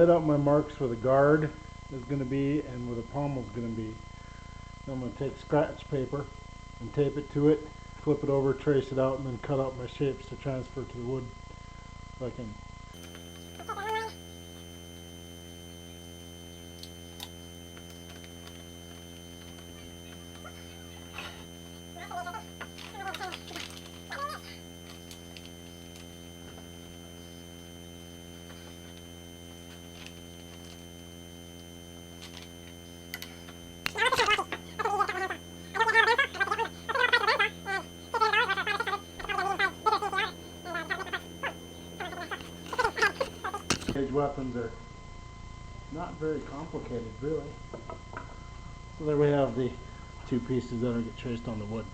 laid out my marks where the guard is going to be and where the pommel is going to be. Then I'm going to take scratch paper and tape it to it, flip it over, trace it out, and then cut out my shapes to transfer to the wood so I can. Edge weapons are not very complicated, really. So there we have the two pieces that are get traced on the wood.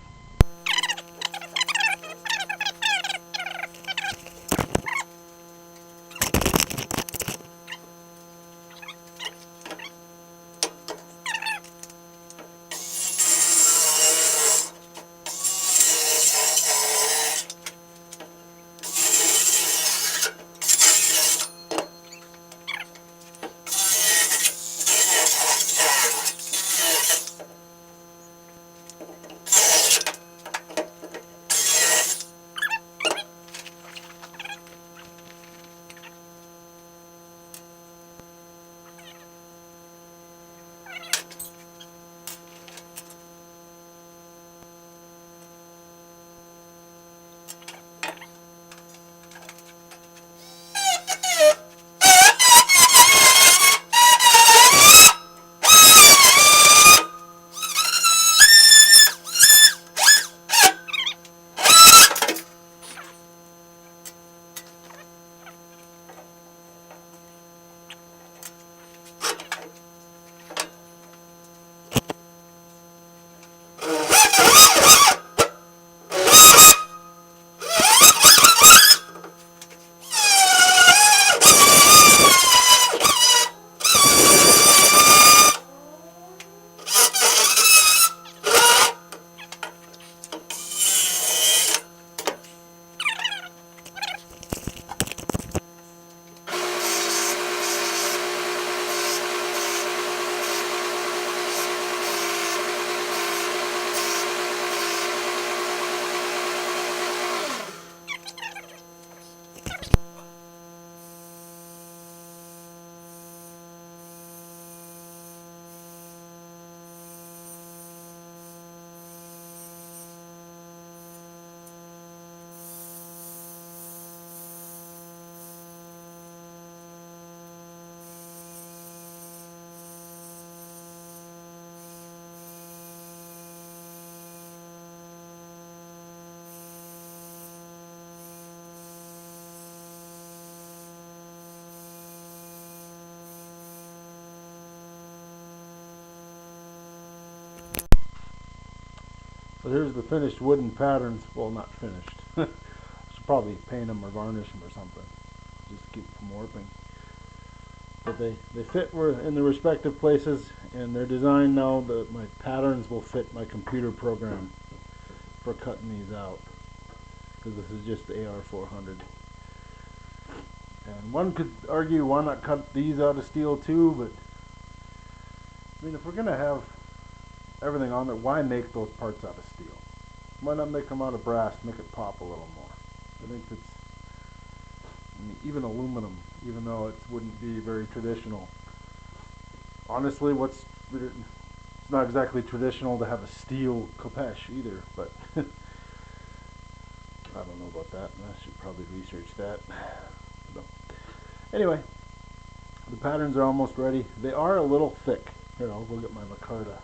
So here's the finished wooden patterns. Well, not finished. I should probably paint them or varnish them or something, just to keep them from warping. But they fit in the respective places, and they're designed now that my patterns will fit my computer program for cutting these out, because this is just the AR400. And one could argue, why not cut these out of steel too? But I mean, if we're gonna have everything on there, why make those parts out of steel? Why not make them out of brass, make it pop a little more? I think that's, I mean, even aluminum, even though it wouldn't be very traditional. Honestly, it's not exactly traditional to have a steel Khopesh either, but I don't know about that. I should probably research that. So, anyway, the patterns are almost ready. They are a little thick. Here, I'll go get my micarta.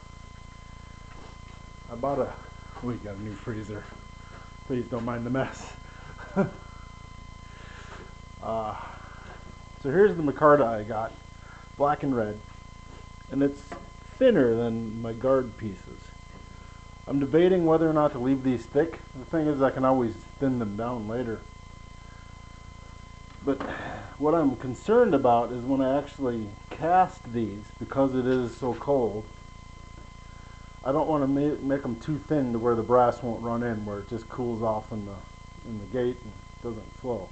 I bought we got a new freezer. Please don't mind the mess. So here's the micarta I got, black and red, and it's thinner than my guard pieces. I'm debating whether or not to leave these thick. The thing is, I can always thin them down later. But what I'm concerned about is when I actually cast these, because it is so cold, I don't want to make them too thin to where the brass won't run in, where it just cools off in the gate and doesn't flow.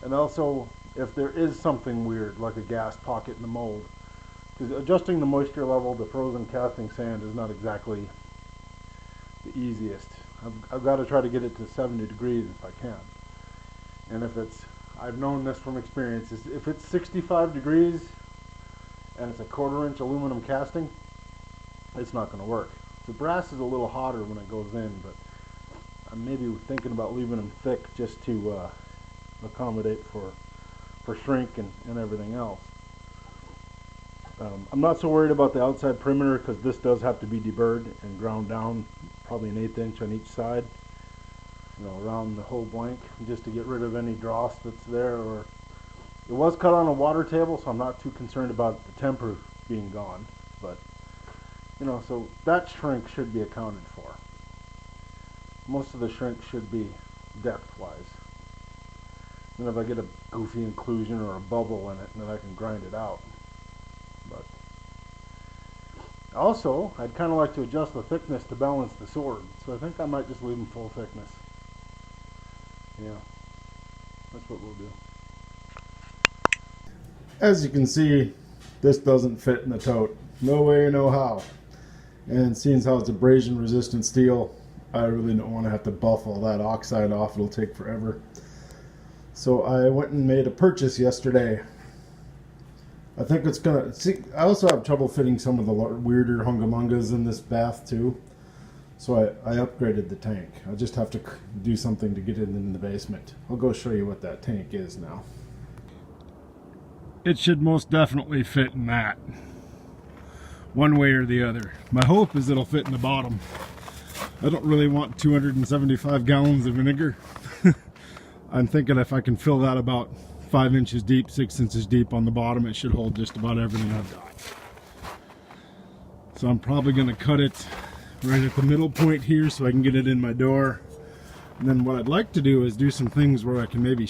And also, if there is something weird, like a gas pocket in the mold. Because adjusting the moisture level to frozen casting sand is not exactly the easiest. I've got to try to get it to 70 degrees if I can. And if it's, I've known this from experience, if it's 65 degrees and it's a 1/4 inch aluminum casting, it's not going to work. The brass is a little hotter when it goes in, but I'm maybe thinking about leaving them thick just to accommodate for shrink and everything else. I'm not so worried about the outside perimeter because this does have to be deburred and ground down probably an 1/8 inch on each side, you know, around the whole blank, just to get rid of any dross that's there. Or it was cut on a water table, so I'm not too concerned about the temper being gone, but you know, so that shrink should be accounted for. Most of the shrink should be depth wise. And if I get a goofy inclusion or a bubble in it, then I can grind it out. But also, I'd kind of like to adjust the thickness to balance the sword, so I think I might just leave them full thickness. Yeah, that's what we'll do. As you can see, this doesn't fit in the tote. No way, no how. And seeing as how it's abrasion resistant steel, I really don't want to have to buff all that oxide off. It'll take forever. So I went and made a purchase yesterday. I think it's gonna, see, I also have trouble fitting some of the weirder hungamungas in this bath too. So I upgraded the tank. I'll just have to do something to get it in the basement. I'll go show you what that tank is now. It should most definitely fit in that, one way or the other. My hope is it'll fit in the bottom. I don't really want 275 gallons of vinegar. I'm thinking if I can fill that about 5 inches deep, 6 inches deep on the bottom, it should hold just about everything I've got. So I'm probably going to cut it right at the middle point here so I can get it in my door. And then what I'd like to do is do some things where I can maybe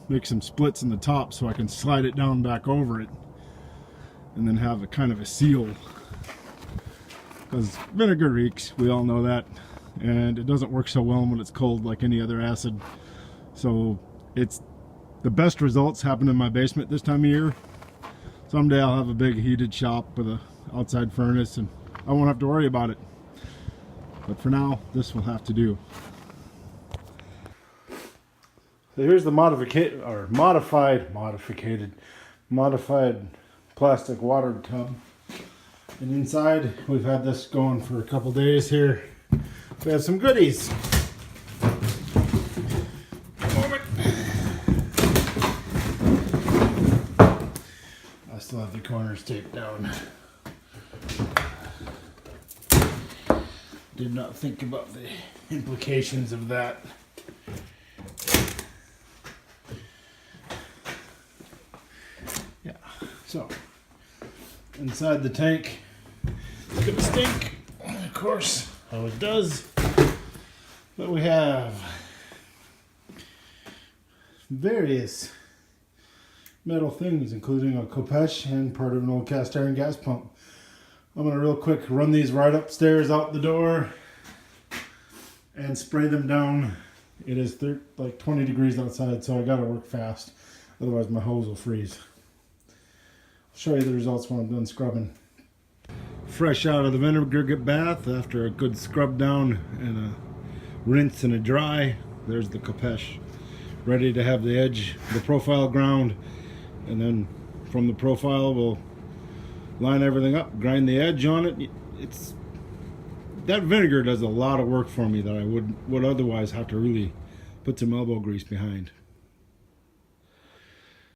make some splits in the top so I can slide it down back over it and then have a kind of a seal. Because vinegar reeks, we all know that, and it doesn't work so well when it's cold like any other acid. So it's the best results happen in my basement this time of year. Someday I'll have a big heated shop with an outside furnace and I won't have to worry about it. But for now, this will have to do. So here's the modified plastic water tub. And inside, we've had this going for a couple days here. We have some goodies. I still have the corners taped down. Did not think about the implications of that. Yeah, so inside the tank, it's gonna stink, of course, how it does. But we have various metal things, including a Khopesh and part of an old cast iron gas pump. I'm gonna real quick run these right upstairs out the door and spray them down. It is like 20 degrees outside, so I gotta work fast, otherwise my hose will freeze. I'll show you the results when I'm done scrubbing. Fresh out of the vinegar bath after a good scrub down and a rinse and a dry, there's the Khopesh, ready to have the edge, the profile ground, and then from the profile we'll line everything up, grind the edge on it. That vinegar does a lot of work for me that I would otherwise have to really put some elbow grease behind.